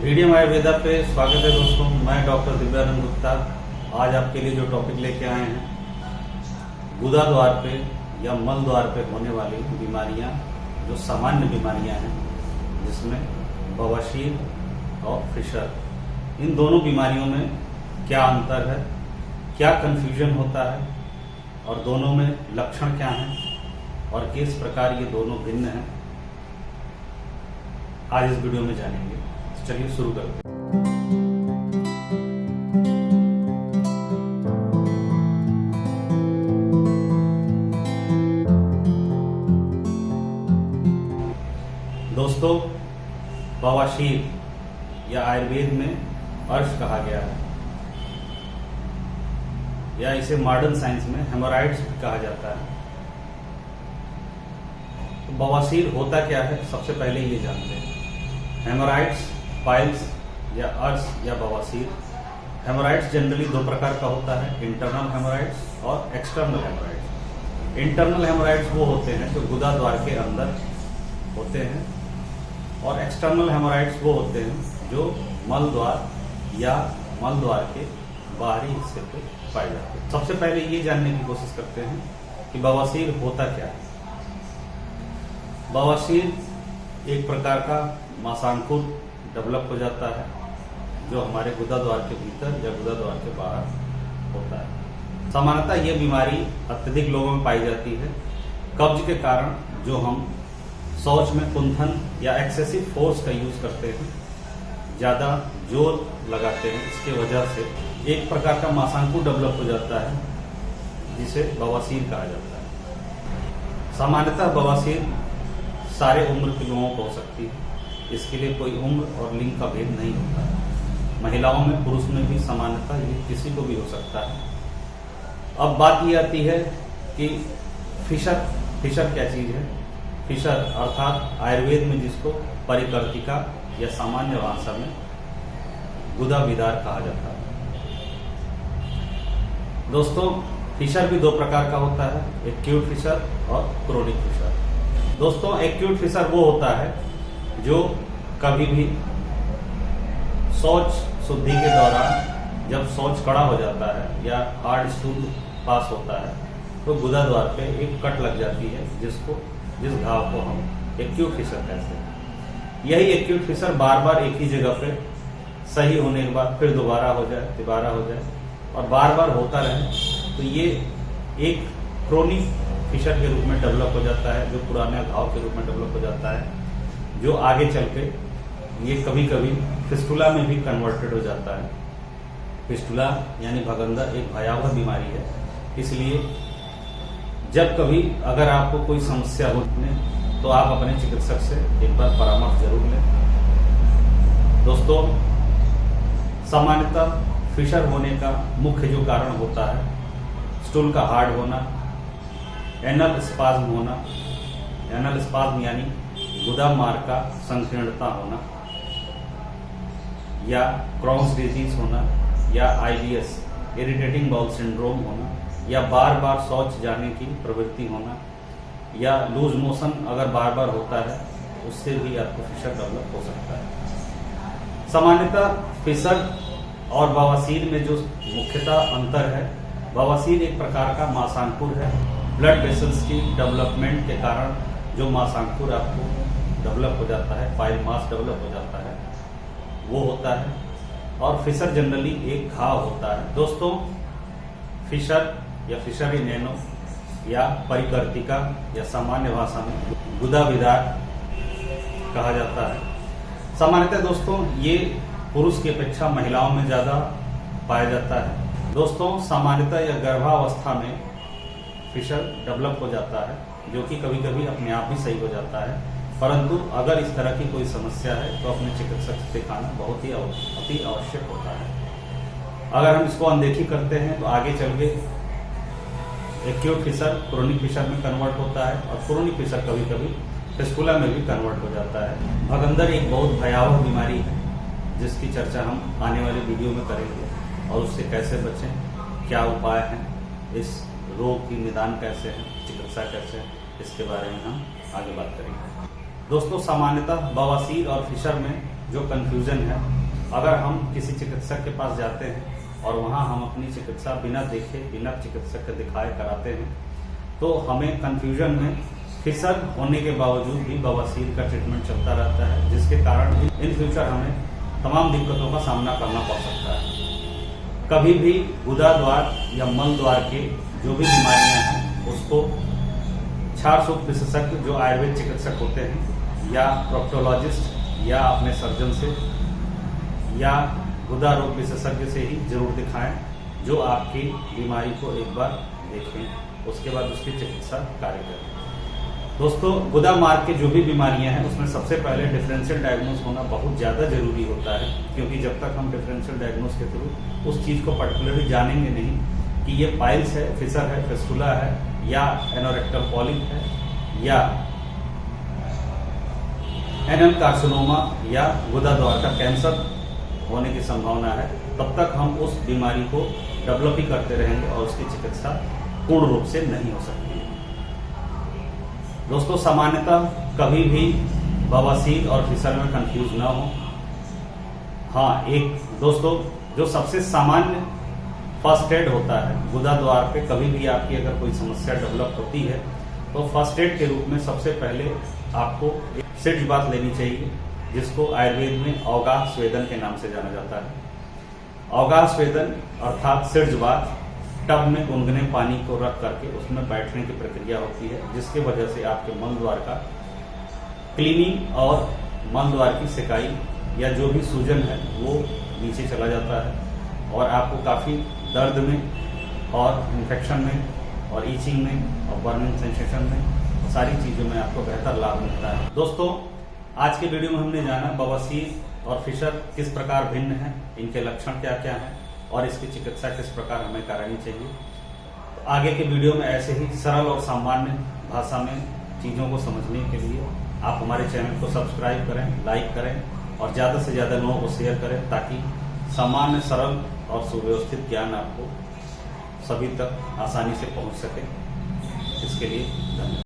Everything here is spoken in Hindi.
मीडियम आयुर्वेदा पे स्वागत है दोस्तों। मैं डॉक्टर दिव्यानंद गुप्ता आज आपके लिए जो टॉपिक लेके आए हैं, गुदा द्वार पे या मल द्वार पे होने वाली बीमारियां, जो सामान्य बीमारियां हैं, जिसमें बवासीर और फिशर, इन दोनों बीमारियों में क्या अंतर है, क्या कंफ्यूजन होता है और दोनों में लक्षण क्या हैं और किस प्रकार ये दोनों भिन्न हैं, आज इस वीडियो में जानेंगे। तो चलिए शुरू करते हैं। दोस्तों, बवासीर या आयुर्वेद में अर्श कहा गया है, या इसे मॉडर्न साइंस में हेमोराइड्स भी कहा जाता है। तो बवासीर होता क्या है, सबसे पहले ये जानते हैं। हेमोराइड्स, पाइल्स या अर्श या बवासीर। हेमोराइड्स जनरली दो प्रकार का होता है, इंटरनल हेमोराइड्स और एक्सटर्नल हेमोराइड्स। इंटरनल हेमोराइड्स वो होते हैं जो गुदा द्वार के अंदर होते हैं, और एक्सटर्नल हेमोराइड्स वो होते हैं जो मल द्वार या मल द्वार के बाहरी हिस्से पे पाए जाते हैं। सबसे पहले ये जानने की कोशिश करते हैं कि बवासीर होता क्या है। बवासीर एक प्रकार का मांसांकुर डेवलप हो जाता है जो हमारे गुदा द्वार के भीतर या गुदा द्वार के बाहर होता है। सामान्यतः यह बीमारी अत्यधिक लोगों में पाई जाती है कब्ज के कारण, जो हम शौच में कुंथन या एक्सेसिव फोर्स का यूज करते हैं, ज्यादा जोर लगाते हैं, इसके वजह से एक प्रकार का मांसांकुर डेवलप हो जाता है जिसे बवासीर कहा जाता है। सामान्यतः बवासीर सारे उम्र के लोगों को हो सकती है, इसके लिए कोई उम्र और लिंग का भेद नहीं होता है। महिलाओं में, पुरुष में भी सामान्यतः ये किसी को भी हो सकता है। अब बात ये आती है कि फिशर क्या चीज है। फिशर अर्थात आयुर्वेद में जिसको परिकर्तिका या सामान्य भाषा में गुदा विदार कहा जाता है। दोस्तों, फिशर भी दो प्रकार का होता है, एक्यूट फिशर और क्रोनिक फिशर। दोस्तों, एक्यूट फिशर वो होता है जो कभी भी शौच शुद्धि के दौरान, जब शौच कड़ा हो जाता है या हार्ड स्टूल पास होता है, तो गुदा द्वार पे एक कट लग जाती है, जिस घाव को हम एक्यूट फिशर कहते हैं। यही एक्यूट फिशर बार बार एक ही जगह पे सही होने के बाद फिर दोबारा हो जाए और बार बार होता रहे, तो ये एक क्रोनिक फिशर के रूप में डेवलप हो जाता है, जो पुराने घाव के रूप में डेवलप हो जाता है, जो आगे चल के ये कभी कभी फिस्टुला में भी कन्वर्टेड हो जाता है। फिस्टुला यानी भगंदर एक भयावह बीमारी है, इसलिए जब कभी अगर आपको कोई समस्या हो तो आप अपने चिकित्सक से एक बार परामर्श जरूर लें। दोस्तों, सामान्यतः फिशर होने का मुख्य जो कारण होता है, स्टूल का हार्ड होना, एनल स्पाज्म होना। एनल स्पाज्म यानी गुदा मार्ग का संकीर्णता होना, या क्रॉन्स डिजीज होना, या आईबीएस इरिटेटिंग बाउल सिंड्रोम होना, या बार बार शौच जाने की प्रवृत्ति होना, या लूज मोशन अगर बार बार होता है, उससे भी आपको फिशर डेवलप हो सकता है। सामान्यतः फिशर और बवासीर में जो मुख्यतः अंतर है, बवासीर एक प्रकार का मांसांकुर है। ब्लड वेसल्स की डेवलपमेंट के कारण जो मांसांकुर आपको डेवलप हो जाता है, पाइल मास डेवलप हो जाता है, वो होता है। और फिशर जनरली एक घाव होता है। दोस्तों, फिशर या फिशर इन एनो या परिकर्तिका या सामान्य भाषा में गुदा विदार कहा जाता है। सामान्यतः दोस्तों, ये पुरुष की अपेक्षा महिलाओं में ज्यादा पाया जाता है। दोस्तों, सामान्यतः या गर्भावस्था में फिशर डेवलप हो जाता है, जो कि कभी कभी अपने आप ही सही हो जाता है, परंतु अगर इस तरह की कोई समस्या है तो अपने चिकित्सक से दिखाना बहुत ही अति आवश्यक होता है। अगर हम इसको अनदेखी करते हैं तो आगे चल के एक्यूट फिशर क्रोनिक फिशर में कन्वर्ट होता है, और क्रोनिक फिशर कभी कभी फिस्टुला में भी कन्वर्ट हो जाता है। भगंदर एक बहुत भयावह बीमारी है, जिसकी चर्चा हम आने वाले वीडियो में करेंगे, और उससे कैसे बचें, क्या उपाय हैं, इस रोग की निदान कैसे है, चिकित्सा कैसे है, इसके बारे में हम आगे बात करेंगे। दोस्तों, सामान्यतः बवासीर और फिशर में जो कन्फ्यूजन है, अगर हम किसी चिकित्सक के पास जाते हैं और वहाँ हम अपनी चिकित्सा बिना देखे, बिना चिकित्सक के दिखाए कराते हैं, तो हमें कन्फ्यूजन में फिसर होने के बावजूद भी बवासीर का ट्रीटमेंट चलता रहता है, जिसके कारण इन फ्यूचर हमें तमाम दिक्कतों का सामना करना पड़ सकता है। कभी भी गुदा द्वार या मल द्वार के जो भी बीमारियां हैं उसको क्षार सूत्र विशेषज्ञ जो आयुर्वेद चिकित्सक होते हैं या प्रोक्टोलॉजिस्ट या अपने सर्जन से या गुदा रोग विशेषज्ञ से ही जरूर दिखाएं, जो आपकी बीमारी को एक बार देखें, उसके बाद उसकी चिकित्सा कार्य करें। दोस्तों, गुदा मार्ग के जो भी बीमारियां हैं उसमें सबसे पहले डिफरेंशियल डायग्नोस होना बहुत ज़्यादा जरूरी होता है, क्योंकि जब तक हम डिफरेंशियल डायग्नोस के थ्रू उस चीज़ को पर्टिकुलरली जानेंगे नहीं कि ये पाइल्स है, फिसर है, फिस्टुला है या एनोरेक्टल पॉलिप है या एनल कार्सिनोमा या गुदा द्वार का कैंसर होने की संभावना है, तब तक हम उस बीमारी को डेवलप ही करते रहेंगे और उसकी चिकित्सा पूर्ण रूप से नहीं हो सकती है। दोस्तों, सामान्यतः कभी भी बवासीर और फिसर में कंफ्यूज ना हो। हाँ, एक दोस्तों, जो सबसे सामान्य फर्स्ट एड होता है गुदा द्वार पे, कभी भी आपकी अगर कोई समस्या डेवलप होती है तो फर्स्ट एड के रूप में सबसे पहले आपको एक सिड्ज बाथ लेनी चाहिए, जिसको आयुर्वेद में अवगाह स्वेदन के नाम से जाना जाता है। अवगाह स्वेदन अर्थात सिड्ज बाथ टब में गुनगुने पानी को रख करके उसमें बैठने की प्रक्रिया होती है, जिसके वजह से आपके मल द्वार का क्लीनिंग और मल द्वार की सिकाई या जो भी सूजन है वो नीचे चला जाता है और आपको काफ़ी दर्द में और इन्फेक्शन में और ईचिंग में और बर्निंग सेंसेशन में, सारी चीज़ों में आपको बेहतर लाभ मिलता है। दोस्तों, आज के वीडियो में हमने जाना बवासीर और फिशर किस प्रकार भिन्न है, इनके लक्षण क्या क्या हैं और इसकी चिकित्सा किस प्रकार हमें करानी चाहिए। तो आगे के वीडियो में ऐसे ही सरल और सामान्य भाषा में चीज़ों को समझने के लिए आप हमारे चैनल को सब्सक्राइब करें, लाइक करें और ज़्यादा से ज़्यादा लोगों को शेयर करें, ताकि सामान्य, सरल और सुव्यवस्थित ज्ञान आपको सभी तक आसानी से पहुंच सके। इसके लिए धन्यवाद।